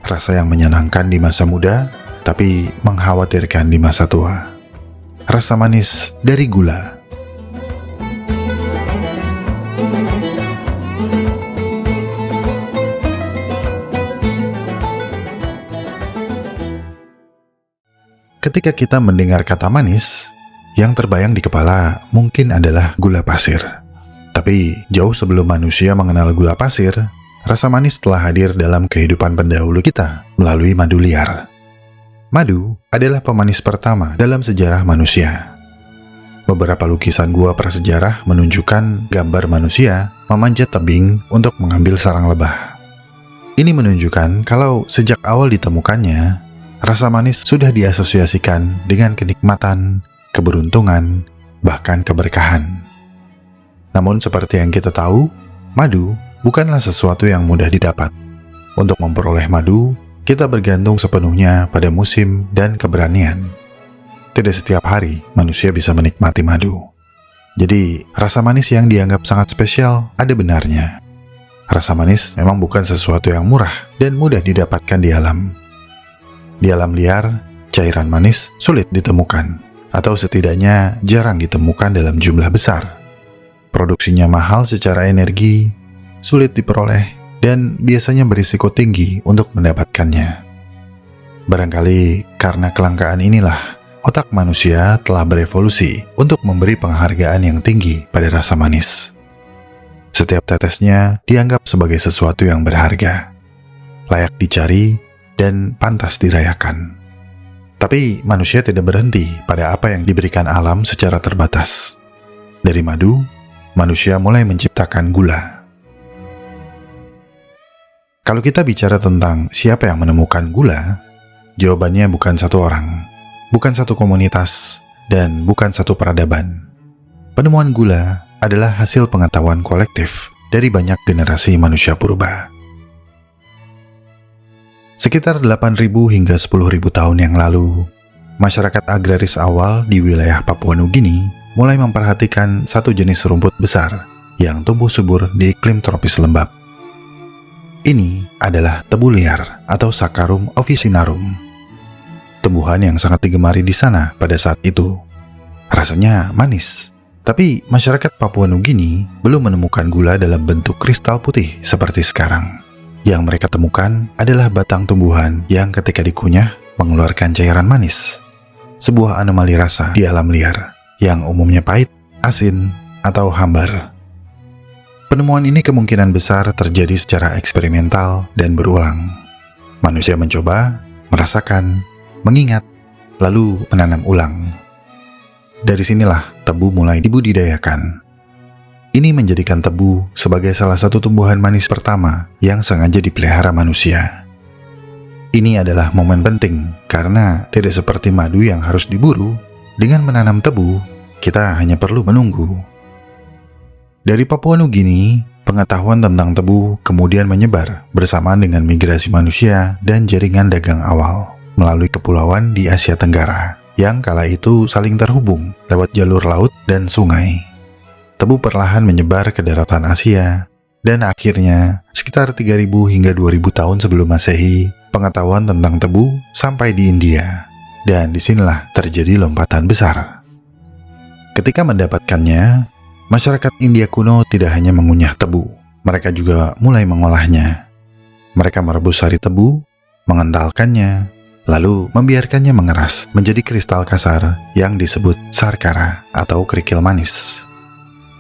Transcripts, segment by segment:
rasa yang menyenangkan di masa muda, tapi mengkhawatirkan di masa tua. Rasa manis dari gula. Ketika kita mendengar kata manis, yang terbayang di kepala mungkin adalah gula pasir. Tapi jauh sebelum manusia mengenal gula pasir, rasa manis telah hadir dalam kehidupan pendahulu kita melalui madu liar. Madu adalah pemanis pertama dalam sejarah manusia. Beberapa lukisan gua prasejarah menunjukkan gambar manusia memanjat tebing untuk mengambil sarang lebah. Ini menunjukkan kalau sejak awal ditemukannya, rasa manis sudah diasosiasikan dengan kenikmatan, keberuntungan, bahkan keberkahan. Namun seperti yang kita tahu, madu bukanlah sesuatu yang mudah didapat. Untuk memperoleh madu, kita bergantung sepenuhnya pada musim dan keberanian. Tidak setiap hari manusia bisa menikmati madu. Jadi, rasa manis yang dianggap sangat spesial ada benarnya. Rasa manis memang bukan sesuatu yang murah dan mudah didapatkan di alam. Di alam liar, cairan manis sulit ditemukan, atau setidaknya jarang ditemukan dalam jumlah besar. Produksinya mahal secara energi, sulit diperoleh, dan biasanya berisiko tinggi untuk mendapatkannya. Barangkali karena kelangkaan inilah, otak manusia telah berevolusi untuk memberi penghargaan yang tinggi pada rasa manis. Setiap tetesnya dianggap sebagai sesuatu yang berharga, layak dicari, dan pantas dirayakan. Tapi manusia tidak berhenti pada apa yang diberikan alam secara terbatas. Dari madu, manusia mulai menciptakan gula. Kalau kita bicara tentang siapa yang menemukan gula, jawabannya bukan satu orang, bukan satu komunitas, dan bukan satu peradaban. Penemuan gula adalah hasil pengetahuan kolektif dari banyak generasi manusia purba. Sekitar 8.000 hingga 10.000 tahun yang lalu, masyarakat agraris awal di wilayah Papua Nugini mulai memperhatikan satu jenis rumput besar yang tumbuh subur di iklim tropis lembab. Ini adalah tebu liar atau Saccharum officinarum. Tumbuhan yang sangat digemari di sana pada saat itu. Rasanya manis, tapi masyarakat Papua Nugini belum menemukan gula dalam bentuk kristal putih seperti sekarang. Yang mereka temukan adalah batang tumbuhan yang ketika dikunyah mengeluarkan cairan manis. Sebuah anomali rasa di alam liar yang umumnya pahit, asin, atau hambar. Penemuan ini kemungkinan besar terjadi secara eksperimental dan berulang. Manusia mencoba, merasakan, mengingat, lalu menanam ulang. Dari sinilah tebu mulai dibudidayakan. Ini menjadikan tebu sebagai salah satu tumbuhan manis pertama yang sengaja dipelihara manusia. Ini adalah momen penting karena tidak seperti madu yang harus diburu. Dengan menanam tebu, kita hanya perlu menunggu. Dari Papua Nugini, pengetahuan tentang tebu kemudian menyebar bersamaan dengan migrasi manusia dan jaringan dagang awal melalui kepulauan di Asia Tenggara yang kala itu saling terhubung lewat jalur laut dan sungai. Tebu perlahan menyebar ke daratan Asia, dan akhirnya sekitar 3.000 hingga 2.000 tahun sebelum Masehi, pengetahuan tentang tebu sampai di India, dan disinilah terjadi lompatan besar. Ketika mendapatkannya, masyarakat India kuno tidak hanya mengunyah tebu, mereka juga mulai mengolahnya. Mereka merebus sari tebu, mengentalkannya, lalu membiarkannya mengeras menjadi kristal kasar yang disebut sarkara atau kerikil manis.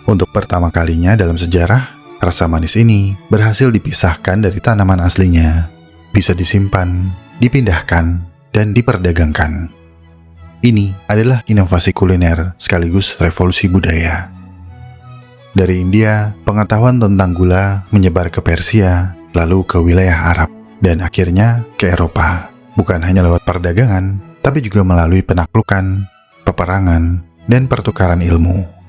Untuk pertama kalinya dalam sejarah, rasa manis ini berhasil dipisahkan dari tanaman aslinya, bisa disimpan, dipindahkan, dan diperdagangkan. Ini adalah inovasi kuliner sekaligus revolusi budaya. Dari India, pengetahuan tentang gula menyebar ke Persia, lalu ke wilayah Arab, dan akhirnya ke Eropa. Bukan hanya lewat perdagangan, tapi juga melalui penaklukan, peperangan, dan pertukaran ilmu.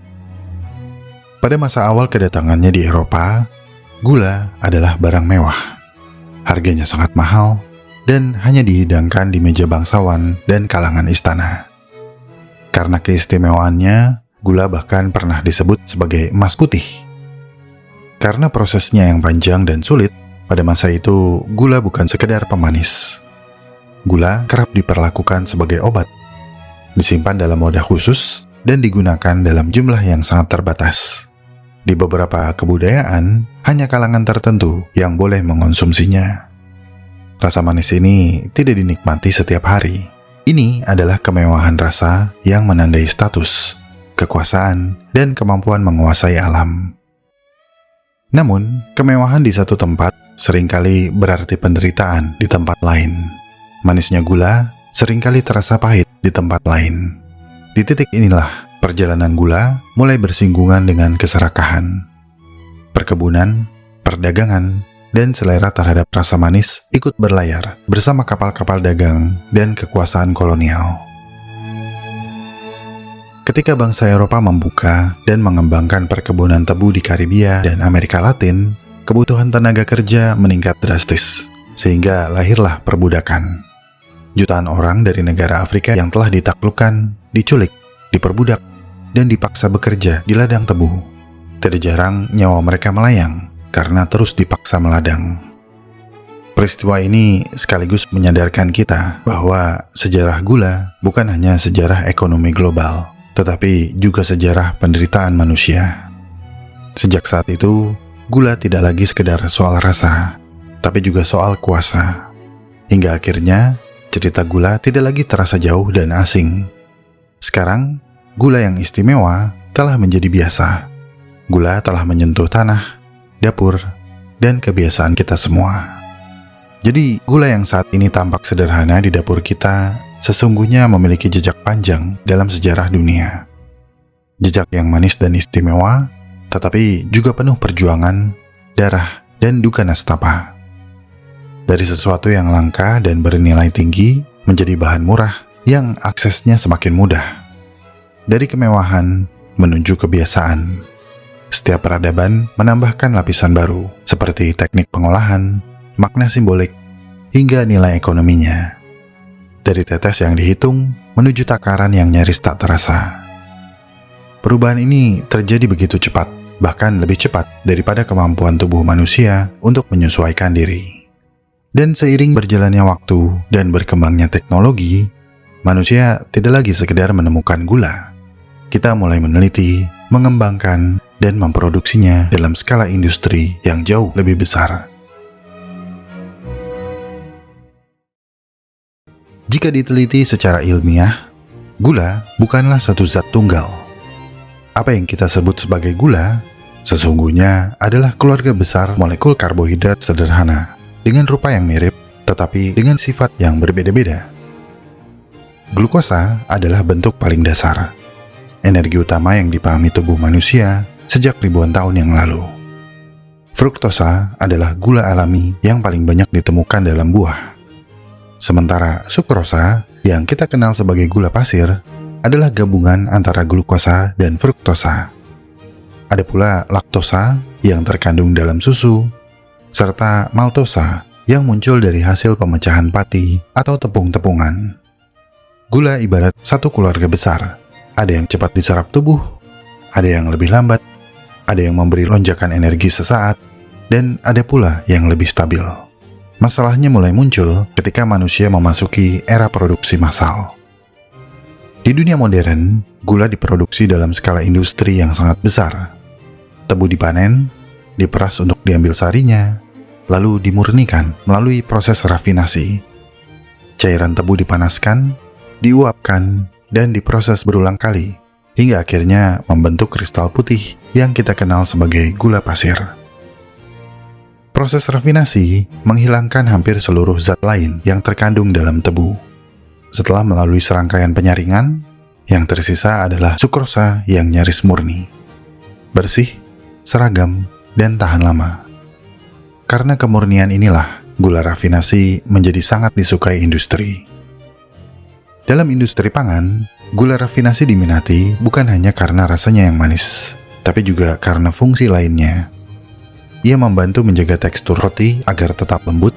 Pada masa awal kedatangannya di Eropa, gula adalah barang mewah. Harganya sangat mahal dan hanya dihidangkan di meja bangsawan dan kalangan istana. Karena keistimewaannya, gula bahkan pernah disebut sebagai emas putih. Karena prosesnya yang panjang dan sulit, Pada masa itu, gula bukan sekedar pemanis. Gula kerap diperlakukan sebagai obat, disimpan dalam wadah khusus, dan digunakan dalam jumlah yang sangat terbatas. Di beberapa kebudayaan, hanya kalangan tertentu yang boleh mengonsumsinya. Rasa manis ini tidak dinikmati setiap hari. Ini adalah kemewahan rasa yang menandai status, kekuasaan, dan kemampuan menguasai alam. Namun, kemewahan di satu tempat seringkali berarti penderitaan di tempat lain. Manisnya gula seringkali terasa pahit di tempat lain. Di titik inilah perjalanan gula mulai bersinggungan dengan keserakahan. Perkebunan, perdagangan, dan selera terhadap rasa manis ikut berlayar bersama kapal-kapal dagang dan kekuasaan kolonial. Ketika bangsa Eropa membuka dan mengembangkan perkebunan tebu di Karibia dan Amerika Latin, kebutuhan tenaga kerja meningkat drastis, sehingga lahirlah perbudakan. Jutaan orang dari negara Afrika yang telah ditaklukkan, diculik, diperbudak, dan dipaksa bekerja di ladang tebu. Tidak jarang nyawa mereka melayang karena terus dipaksa meladang. Peristiwa ini sekaligus menyadarkan kita bahwa sejarah gula bukan hanya sejarah ekonomi global, tetapi juga sejarah penderitaan manusia. Sejak saat itu, gula tidak lagi sekedar soal rasa, tapi juga soal kuasa. Hingga akhirnya, cerita gula tidak lagi terasa jauh dan asing. Sekarang, gula yang istimewa telah menjadi biasa. Gula telah menyentuh tanah, dapur, dan kebiasaan kita semua. Jadi, gula yang saat ini tampak sederhana di dapur kita sesungguhnya memiliki jejak panjang dalam sejarah dunia. Jejak yang manis dan istimewa, tetapi juga penuh perjuangan, darah, dan duka nestapa. Dari sesuatu yang langka dan bernilai tinggi menjadi bahan murah yang aksesnya semakin mudah. Dari kemewahan menuju kebiasaan. Setiap peradaban menambahkan lapisan baru, seperti teknik pengolahan, makna simbolik, hingga nilai ekonominya. Dari tetes yang dihitung menuju takaran yang nyaris tak terasa. Perubahan ini terjadi begitu cepat, bahkan lebih cepat daripada kemampuan tubuh manusia untuk menyesuaikan diri. Dan seiring berjalannya waktu dan berkembangnya teknologi, manusia tidak lagi sekedar menemukan gula. Kita mulai meneliti, mengembangkan, dan memproduksinya dalam skala industri yang jauh lebih besar. Jika diteliti secara ilmiah, gula bukanlah satu zat tunggal. Apa yang kita sebut sebagai gula, sesungguhnya adalah keluarga besar molekul karbohidrat sederhana, dengan rupa yang mirip, tetapi dengan sifat yang berbeda-beda. Glukosa adalah bentuk paling dasar, energi utama yang dipahami tubuh manusia sejak ribuan tahun yang lalu. Fruktosa adalah gula alami yang paling banyak ditemukan dalam buah. Sementara sukrosa, yang kita kenal sebagai gula pasir, adalah gabungan antara glukosa dan fruktosa. Ada pula laktosa yang terkandung dalam susu, serta maltosa yang muncul dari hasil pemecahan pati atau tepung-tepungan. Gula ibarat satu keluarga besar. Ada yang cepat diserap tubuh, ada yang lebih lambat, ada yang memberi lonjakan energi sesaat, dan ada pula yang lebih stabil. Masalahnya mulai muncul ketika manusia memasuki era produksi massal. Di dunia modern, gula diproduksi dalam skala industri yang sangat besar. Tebu dipanen, diperas untuk diambil sarinya, lalu dimurnikan melalui proses rafinasi. Cairan tebu dipanaskan, diuapkan, dan diproses berulang kali, hingga akhirnya membentuk kristal putih yang kita kenal sebagai gula pasir. Proses rafinasi menghilangkan hampir seluruh zat lain yang terkandung dalam tebu. Setelah melalui serangkaian penyaringan, yang tersisa adalah sukrosa yang nyaris murni, bersih, seragam, dan tahan lama. Karena kemurnian inilah, gula rafinasi menjadi sangat disukai industri. Dalam industri pangan, gula rafinasi diminati bukan hanya karena rasanya yang manis, tapi juga karena fungsi lainnya. Ia membantu menjaga tekstur roti agar tetap lembut,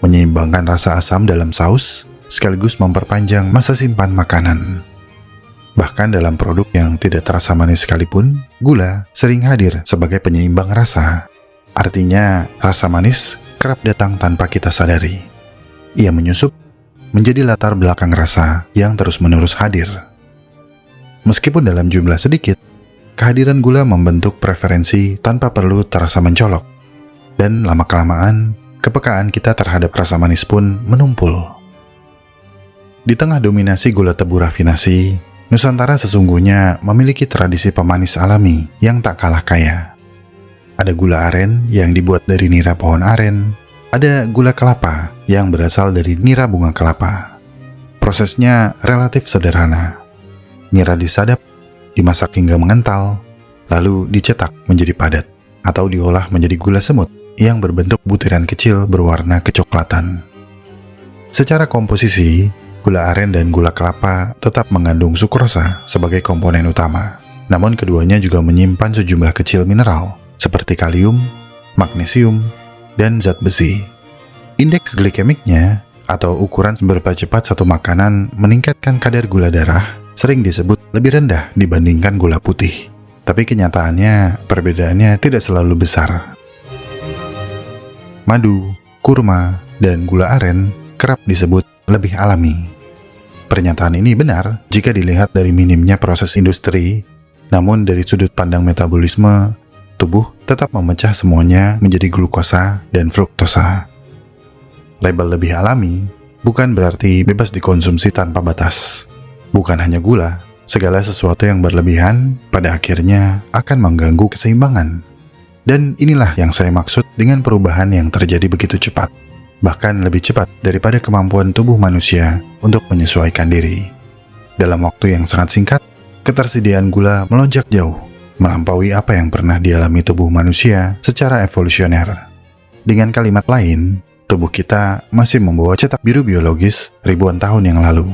menyeimbangkan rasa asam dalam saus, sekaligus memperpanjang masa simpan makanan. Bahkan dalam produk yang tidak terasa manis sekalipun, gula sering hadir sebagai penyeimbang rasa. Artinya, rasa manis kerap datang tanpa kita sadari. Ia menyusup menjadi latar belakang rasa yang terus-menerus hadir. Meskipun dalam jumlah sedikit, kehadiran gula membentuk preferensi tanpa perlu terasa mencolok. Dan lama-kelamaan, kepekaan kita terhadap rasa manis pun menumpul. Di tengah dominasi gula tebu rafinasi, Nusantara sesungguhnya memiliki tradisi pemanis alami yang tak kalah kaya. Ada gula aren yang dibuat dari nira pohon aren, ada gula kelapa yang berasal dari nira bunga kelapa. Prosesnya relatif sederhana. Nira disadap, dimasak hingga mengental, lalu dicetak menjadi padat, atau diolah menjadi gula semut yang berbentuk butiran kecil berwarna kecoklatan. Secara komposisi, gula aren dan gula kelapa tetap mengandung sukrosa sebagai komponen utama. Namun keduanya juga menyimpan sejumlah kecil mineral seperti kalium, magnesium, dan zat besi. Indeks glikemiknya atau ukuran seberapa cepat satu makanan meningkatkan kadar gula darah sering disebut lebih rendah dibandingkan gula putih. Tapi kenyataannya perbedaannya tidak selalu besar. Madu, kurma, dan gula aren kerap disebut lebih alami. Pernyataan ini benar jika dilihat dari minimnya proses industri, namun dari sudut pandang metabolisme, tubuh tetap memecah semuanya menjadi glukosa dan fruktosa. Label lebih alami bukan berarti bebas dikonsumsi tanpa batas. Bukan hanya gula, segala sesuatu yang berlebihan pada akhirnya akan mengganggu keseimbangan. Dan inilah yang saya maksud dengan perubahan yang terjadi begitu cepat. Bahkan lebih cepat daripada kemampuan tubuh manusia untuk menyesuaikan diri. Dalam waktu yang sangat singkat, ketersediaan gula melonjak jauh, melampaui apa yang pernah dialami tubuh manusia secara evolusioner. Dengan kalimat lain, tubuh kita masih membawa cetak biru biologis ribuan tahun yang lalu.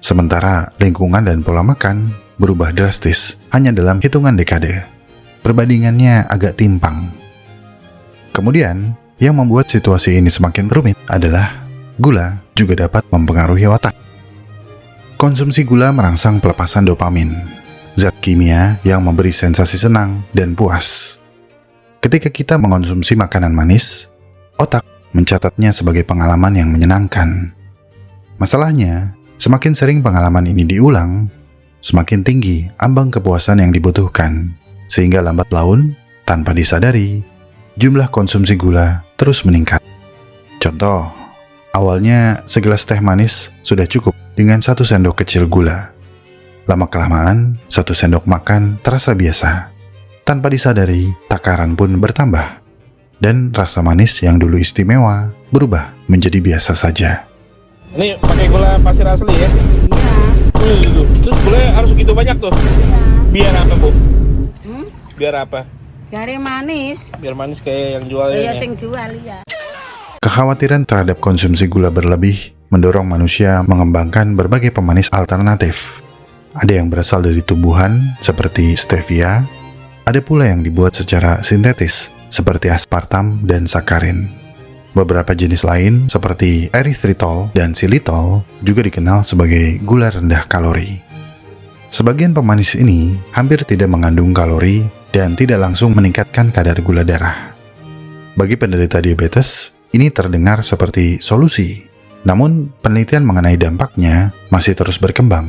Sementara lingkungan dan pola makan berubah drastis hanya dalam hitungan dekade. Perbandingannya agak timpang. Kemudian, yang membuat situasi ini semakin rumit adalah gula juga dapat mempengaruhi otak. Konsumsi gula merangsang pelepasan dopamin, zat kimia yang memberi sensasi senang dan puas. Ketika kita mengonsumsi makanan manis, otak mencatatnya sebagai pengalaman yang menyenangkan. Masalahnya, semakin sering pengalaman ini diulang, semakin tinggi ambang kepuasan yang dibutuhkan, sehingga lambat laun, tanpa disadari, jumlah konsumsi gula terus meningkat. Contoh, awalnya segelas teh manis sudah cukup dengan 1 sendok kecil gula. Lama-kelamaan, 1 sendok makan terasa biasa. Tanpa disadari, takaran pun bertambah. Dan rasa manis yang dulu istimewa berubah menjadi biasa saja. Ini pakai gula pasir asli ya? Iya. Terus gula harus segitu banyak tuh? Iya. Biar apa, Bu? Biar apa? Biar manis. Biar manis kayak yang jual ya? Iya, sing jual ya. Kekhawatiran terhadap konsumsi gula berlebih mendorong manusia mengembangkan berbagai pemanis alternatif. Ada yang berasal dari tumbuhan seperti stevia, ada pula yang dibuat secara sintetis seperti aspartam dan sakarin. Beberapa jenis lain seperti erythritol dan xylitol juga dikenal sebagai gula rendah kalori. Sebagian pemanis ini hampir tidak mengandung kalori dan tidak langsung meningkatkan kadar gula darah. Bagi penderita diabetes, ini terdengar seperti solusi. Namun, penelitian mengenai dampaknya masih terus berkembang.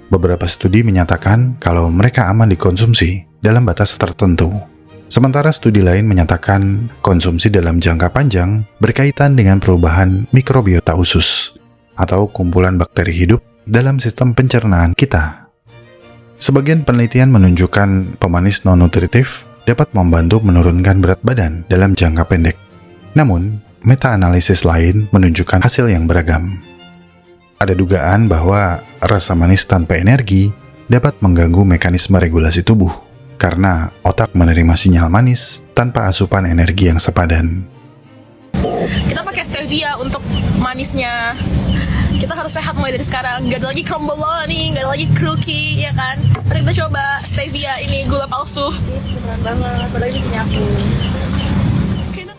Beberapa studi menyatakan kalau mereka aman dikonsumsi dalam batas tertentu. Sementara studi lain menyatakan konsumsi dalam jangka panjang berkaitan dengan perubahan mikrobiota usus atau kumpulan bakteri hidup dalam sistem pencernaan kita. Sebagian penelitian menunjukkan pemanis non-nutritif dapat membantu menurunkan berat badan dalam jangka pendek. Namun, meta-analisis lain menunjukkan hasil yang beragam. Ada dugaan bahwa rasa manis tanpa energi dapat mengganggu mekanisme regulasi tubuh karena otak menerima sinyal manis tanpa asupan energi yang sepadan. Kita pakai stevia untuk manisnya. Kita harus sehat mulai dari sekarang. Gak ada lagi kromboloni, gak ada lagi cookie, ya kan? Mari kita coba stevia ini, gula palsu. Berat banget, apalagi punya aku.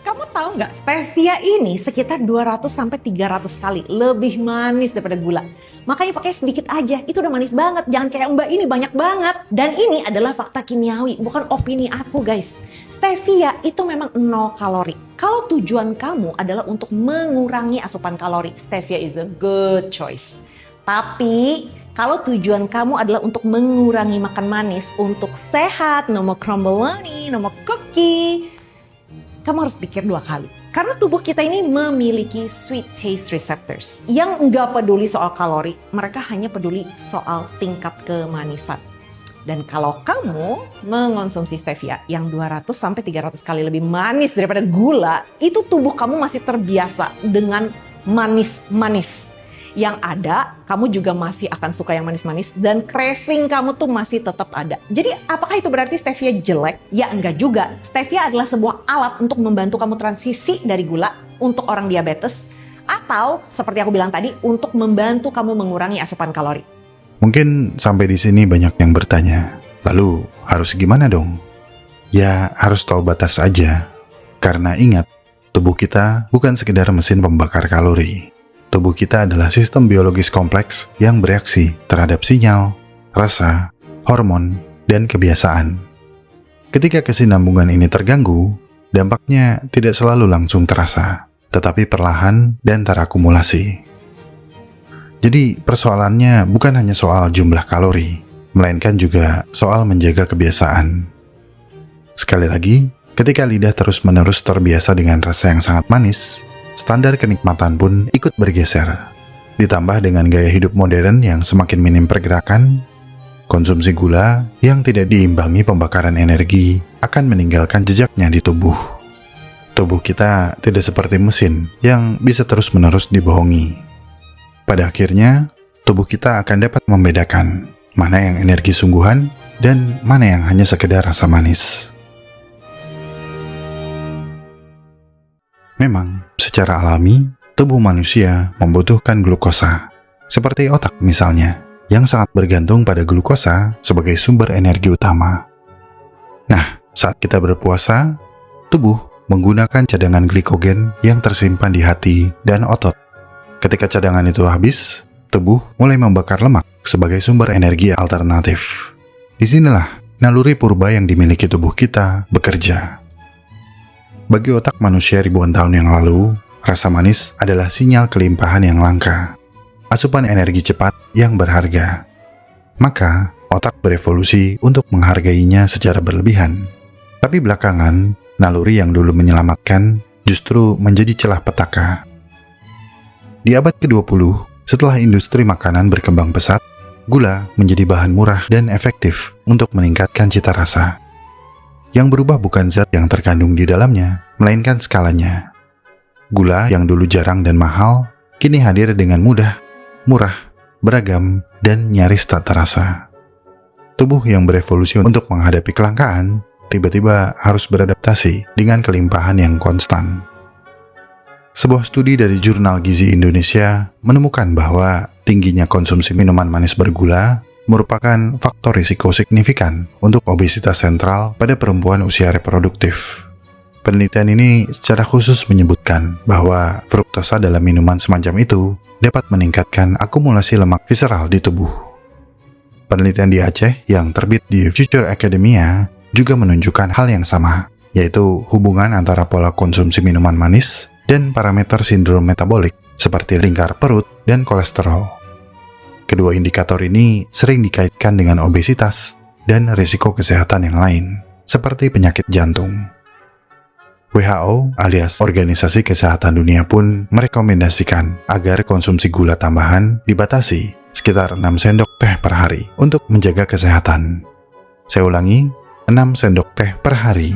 Kamu tahu nggak, stevia ini sekitar 200 sampai 300 kali lebih manis daripada gula. Makanya pakai sedikit aja, itu udah manis banget. Jangan kayak Mbak ini banyak banget. Dan ini adalah fakta kimiawi, bukan opini aku guys. Stevia itu memang 0 kalori. Kalau tujuan kamu adalah untuk mengurangi asupan kalori, stevia is a good choice. Tapi kalau tujuan kamu adalah untuk mengurangi makan manis, untuk sehat, no more crumble-ani, no more cookie, kamu harus pikir 2 kali. Karena tubuh kita ini memiliki sweet taste receptors yang nggak peduli soal kalori, mereka hanya peduli soal tingkat kemanisan. Dan kalau kamu mengonsumsi stevia yang 200 sampai 300 kali lebih manis daripada gula, itu tubuh kamu masih terbiasa dengan manis-manis. Yang ada, kamu juga masih akan suka yang manis-manis dan craving kamu tuh masih tetap ada. Jadi apakah itu berarti stevia jelek? Ya enggak juga. Stevia adalah sebuah alat untuk membantu kamu transisi dari gula untuk orang diabetes, atau seperti aku bilang tadi, untuk membantu kamu mengurangi asupan kalori. Mungkin sampai di sini banyak yang bertanya, lalu harus gimana dong? Ya harus tahu batas aja. Karena ingat, tubuh kita bukan sekedar mesin pembakar kalori. Tubuh kita adalah sistem biologis kompleks yang bereaksi terhadap sinyal, rasa, hormon, dan kebiasaan. Ketika kesinambungan ini terganggu, dampaknya tidak selalu langsung terasa, tetapi perlahan dan terakumulasi. Jadi persoalannya bukan hanya soal jumlah kalori, melainkan juga soal menjaga kebiasaan. Sekali lagi, ketika lidah terus-menerus terbiasa dengan rasa yang sangat manis, standar kenikmatan pun ikut bergeser. Ditambah dengan gaya hidup modern yang semakin minim pergerakan, konsumsi gula yang tidak diimbangi pembakaran energi akan meninggalkan jejaknya di tubuh. Tubuh kita tidak seperti mesin yang bisa terus-menerus dibohongi. Pada akhirnya, tubuh kita akan dapat membedakan mana yang energi sungguhan dan mana yang hanya sekedar rasa manis. Memang, secara alami, tubuh manusia membutuhkan glukosa, seperti otak misalnya, yang sangat bergantung pada glukosa sebagai sumber energi utama. Nah, saat kita berpuasa, tubuh menggunakan cadangan glikogen yang tersimpan di hati dan otot. Ketika cadangan itu habis, tubuh mulai membakar lemak sebagai sumber energi alternatif. Disinilah naluri purba yang dimiliki tubuh kita bekerja. Bagi otak manusia ribuan tahun yang lalu, rasa manis adalah sinyal kelimpahan yang langka, asupan energi cepat yang berharga. Maka, otak berevolusi untuk menghargainya secara berlebihan. Tapi belakangan, naluri yang dulu menyelamatkan justru menjadi celah petaka. Di abad ke-20, setelah industri makanan berkembang pesat, gula menjadi bahan murah dan efektif untuk meningkatkan cita rasa. Yang berubah bukan zat yang terkandung di dalamnya, melainkan skalanya. Gula yang dulu jarang dan mahal, kini hadir dengan mudah, murah, beragam, dan nyaris tak terasa. Tubuh yang berevolusi untuk menghadapi kelangkaan, tiba-tiba harus beradaptasi dengan kelimpahan yang konstan. Sebuah studi dari Jurnal Gizi Indonesia menemukan bahwa tingginya konsumsi minuman manis bergula merupakan faktor risiko signifikan untuk obesitas sentral pada perempuan usia reproduktif. Penelitian ini secara khusus menyebutkan bahwa fruktosa dalam minuman semacam itu dapat meningkatkan akumulasi lemak visceral di tubuh. Penelitian di Aceh yang terbit di Future Academia juga menunjukkan hal yang sama, yaitu hubungan antara pola konsumsi minuman manis dan parameter sindrom metabolik seperti lingkar perut dan kolesterol. Kedua indikator ini sering dikaitkan dengan obesitas dan risiko kesehatan yang lain, seperti penyakit jantung. WHO alias Organisasi Kesehatan Dunia pun merekomendasikan agar konsumsi gula tambahan dibatasi sekitar 6 sendok teh per hari untuk menjaga kesehatan. Saya ulangi, 6 sendok teh per hari.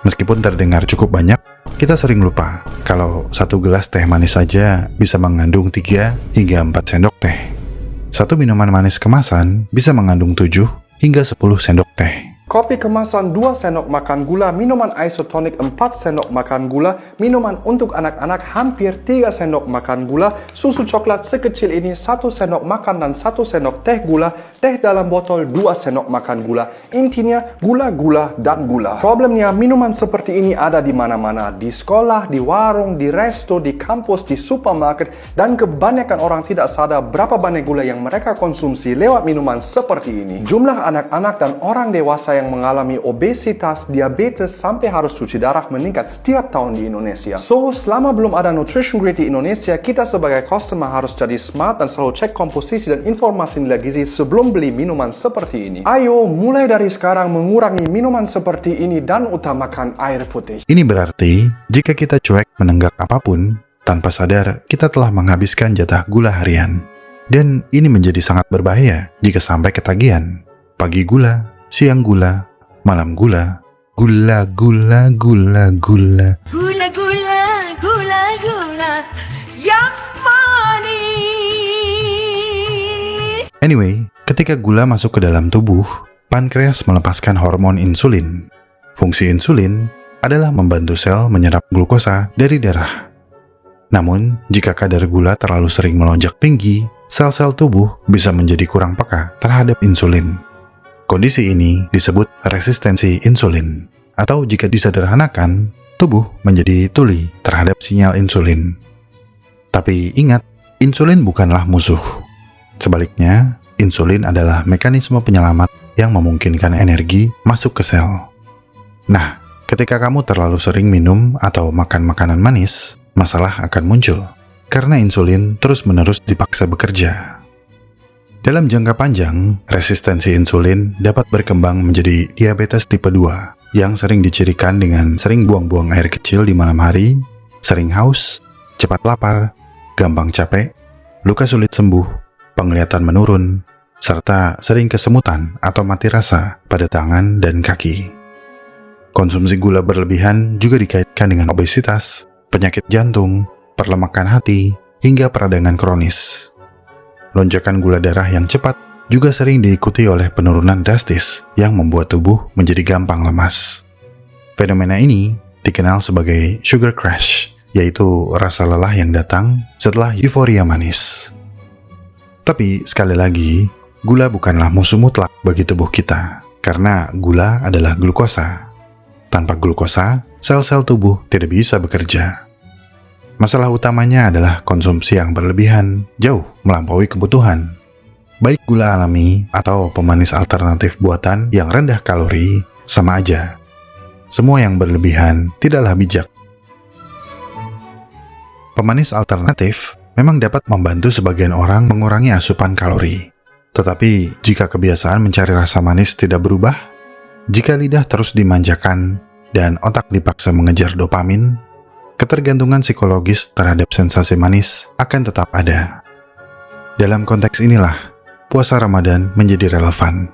Meskipun terdengar cukup banyak, kita sering lupa kalau satu gelas teh manis saja bisa mengandung 3 hingga 4 sendok teh. Satu minuman manis kemasan bisa mengandung 7 hingga 10 sendok teh. Kopi kemasan 2 sendok makan gula, minuman isotonik 4 sendok makan gula, minuman untuk anak-anak hampir 3 sendok makan gula, susu coklat sekecil ini 1 sendok makan dan 1 sendok teh gula, teh dalam botol 2 sendok makan gula. Intinya gula, gula, dan gula. Problemnya minuman seperti ini ada di mana-mana, di sekolah, di warung, di resto, di kampus, di supermarket, dan kebanyakan orang tidak sadar berapa banyak gula yang mereka konsumsi lewat minuman seperti ini. Jumlah anak-anak dan orang dewasa yang mengalami obesitas, diabetes, sampai harus cuci darah meningkat setiap tahun di Indonesia. So, selama belum ada nutrition grade di Indonesia, kita sebagai customer harus jadi smart dan selalu cek komposisi dan informasi nilai gizi sebelum beli minuman seperti ini. Ayo, mulai dari sekarang mengurangi minuman seperti ini dan utamakan air putih. Ini berarti, jika kita cuek menenggak apapun, tanpa sadar kita telah menghabiskan jatah gula harian. Dan ini menjadi sangat berbahaya jika sampai ketagihan. Pagi gula, siang gula, malam gula, gula, gula, gula, gula. Gula, gula, gula, gula, yang manis. Anyway, ketika gula masuk ke dalam tubuh, pankreas melepaskan hormon insulin. Fungsi insulin adalah membantu sel menyerap glukosa dari darah. Namun, jika kadar gula terlalu sering melonjak tinggi, sel-sel tubuh bisa menjadi kurang peka terhadap insulin. Kondisi ini disebut resistensi insulin, atau jika disederhanakan, tubuh menjadi tuli terhadap sinyal insulin. Tapi ingat, insulin bukanlah musuh. Sebaliknya, insulin adalah mekanisme penyelamat yang memungkinkan energi masuk ke sel. Nah, ketika kamu terlalu sering minum atau makan makanan manis, masalah akan muncul, karena insulin terus-menerus dipaksa bekerja. Dalam jangka panjang, resistensi insulin dapat berkembang menjadi diabetes tipe 2 yang sering dicirikan dengan sering buang-buang air kecil di malam hari, sering haus, cepat lapar, gampang capek, luka sulit sembuh, penglihatan menurun, serta sering kesemutan atau mati rasa pada tangan dan kaki. Konsumsi gula berlebihan juga dikaitkan dengan obesitas, penyakit jantung, perlemakan hati, hingga peradangan kronis. Lonjakan gula darah yang cepat juga sering diikuti oleh penurunan drastis yang membuat tubuh menjadi gampang lemas. Fenomena ini dikenal sebagai sugar crash, yaitu rasa lelah yang datang setelah euforia manis. Tapi sekali lagi, gula bukanlah musuh mutlak bagi tubuh kita, karena gula adalah glukosa. Tanpa glukosa, sel-sel tubuh tidak bisa bekerja. Masalah utamanya adalah konsumsi yang berlebihan, jauh melampaui kebutuhan. Baik gula alami atau pemanis alternatif buatan yang rendah kalori, sama aja. Semua yang berlebihan tidaklah bijak. Pemanis alternatif memang dapat membantu sebagian orang mengurangi asupan kalori. Tetapi jika kebiasaan mencari rasa manis tidak berubah, jika lidah terus dimanjakan dan otak dipaksa mengejar dopamin, ketergantungan psikologis terhadap sensasi manis akan tetap ada. Dalam konteks inilah, puasa Ramadan menjadi relevan.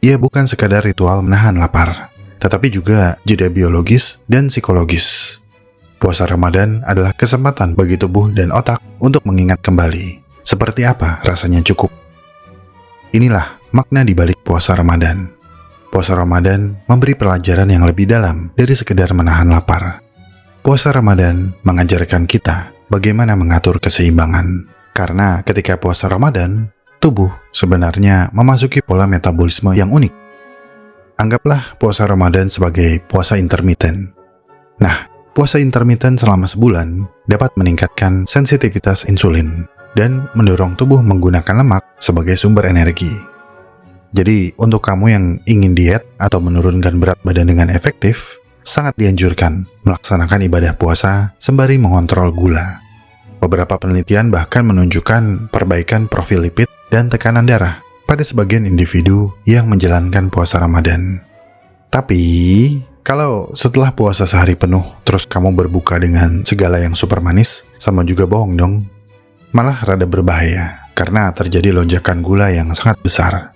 Ia bukan sekadar ritual menahan lapar, tetapi juga jeda biologis dan psikologis. Puasa Ramadan adalah kesempatan bagi tubuh dan otak untuk mengingat kembali seperti apa rasanya cukup. Inilah makna di balik puasa Ramadan. Puasa Ramadan memberi pelajaran yang lebih dalam dari sekedar menahan lapar. Puasa Ramadan mengajarkan kita bagaimana mengatur keseimbangan. Karena ketika puasa Ramadan, tubuh sebenarnya memasuki pola metabolisme yang unik. Anggaplah puasa Ramadan sebagai puasa intermiten. Nah, puasa intermiten selama sebulan dapat meningkatkan sensitivitas insulin dan mendorong tubuh menggunakan lemak sebagai sumber energi. Jadi, untuk kamu yang ingin diet atau menurunkan berat badan dengan efektif, sangat dianjurkan melaksanakan ibadah puasa sembari mengontrol gula. Beberapa penelitian bahkan menunjukkan perbaikan profil lipid dan tekanan darah pada sebagian individu yang menjalankan puasa Ramadan. Tapi, kalau setelah puasa sehari penuh terus kamu berbuka dengan segala yang super manis, sama juga bohong dong. Malah rada berbahaya, karena terjadi lonjakan gula yang sangat besar.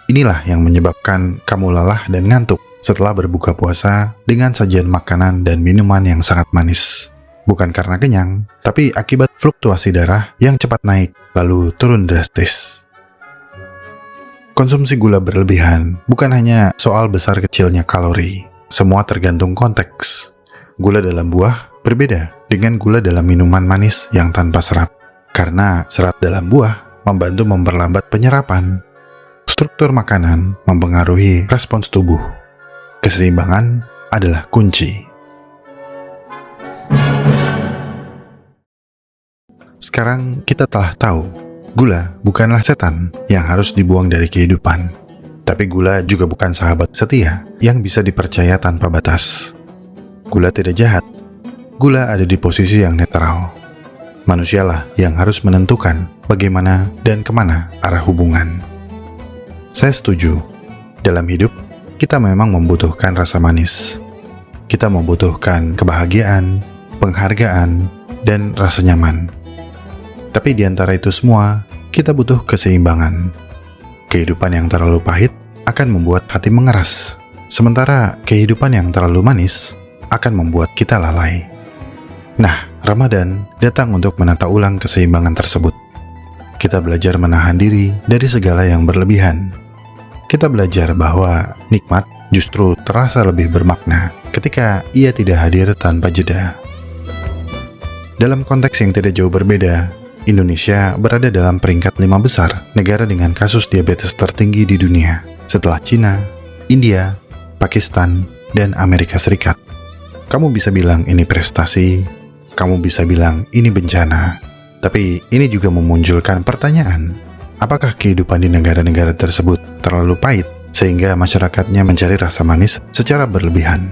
Inilah yang menyebabkan kamu lelah dan ngantuk setelah berbuka puasa dengan sajian makanan dan minuman yang sangat manis. Bukan karena kenyang, tapi akibat fluktuasi darah yang cepat naik lalu turun drastis. Konsumsi gula berlebihan bukan hanya soal besar kecilnya kalori, semua tergantung konteks. Gula dalam buah berbeda dengan gula dalam minuman manis yang tanpa serat, karena serat dalam buah membantu memperlambat penyerapan. Struktur makanan mempengaruhi respons tubuh. Keseimbangan adalah kunci. Sekarang kita telah tahu gula bukanlah setan yang harus dibuang dari kehidupan. Tapi gula juga bukan sahabat setia yang bisa dipercaya tanpa batas. Gula tidak jahat. Gula ada di posisi yang netral. Manusialah yang harus menentukan bagaimana dan kemana arah hubungan. Saya setuju. Dalam hidup, kita memang membutuhkan rasa manis. Kita membutuhkan kebahagiaan, penghargaan, dan rasa nyaman. Tapi di antara itu semua, kita butuh keseimbangan. Kehidupan yang terlalu pahit akan membuat hati mengeras, sementara kehidupan yang terlalu manis akan membuat kita lalai. Nah, Ramadan datang untuk menata ulang keseimbangan tersebut. Kita belajar menahan diri dari segala yang berlebihan. Kita belajar bahwa nikmat justru terasa lebih bermakna ketika ia tidak hadir tanpa jeda. Dalam konteks yang tidak jauh berbeda, Indonesia berada dalam peringkat 5 besar negara dengan kasus diabetes tertinggi di dunia setelah Cina, India, Pakistan, dan Amerika Serikat. Kamu bisa bilang ini prestasi, kamu bisa bilang ini bencana, tapi ini juga memunculkan pertanyaan, apakah kehidupan di negara-negara tersebut terlalu pahit sehingga masyarakatnya mencari rasa manis secara berlebihan?